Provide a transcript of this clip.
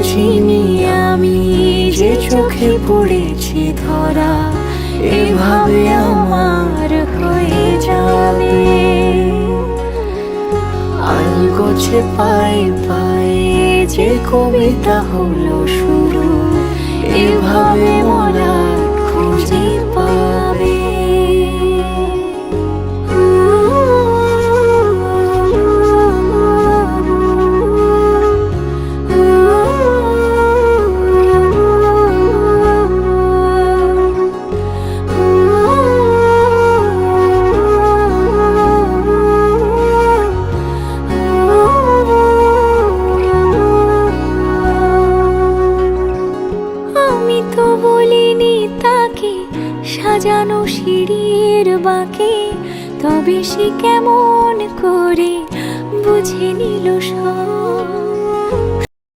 বুঝিনি আমি যে চোখে পড়েছি ধরা এভাবে আমার হয়ে যাবে। আলগোছে পায়ে পায়ে যে কবিতা হলো শুরু, এভাবে মলার খুঁজে পাবে। আমি তো বলিনি তাকে সাজানো সিঁড়ির বাঁকে, তবে সে কেমন করে বুঝে নিল সব।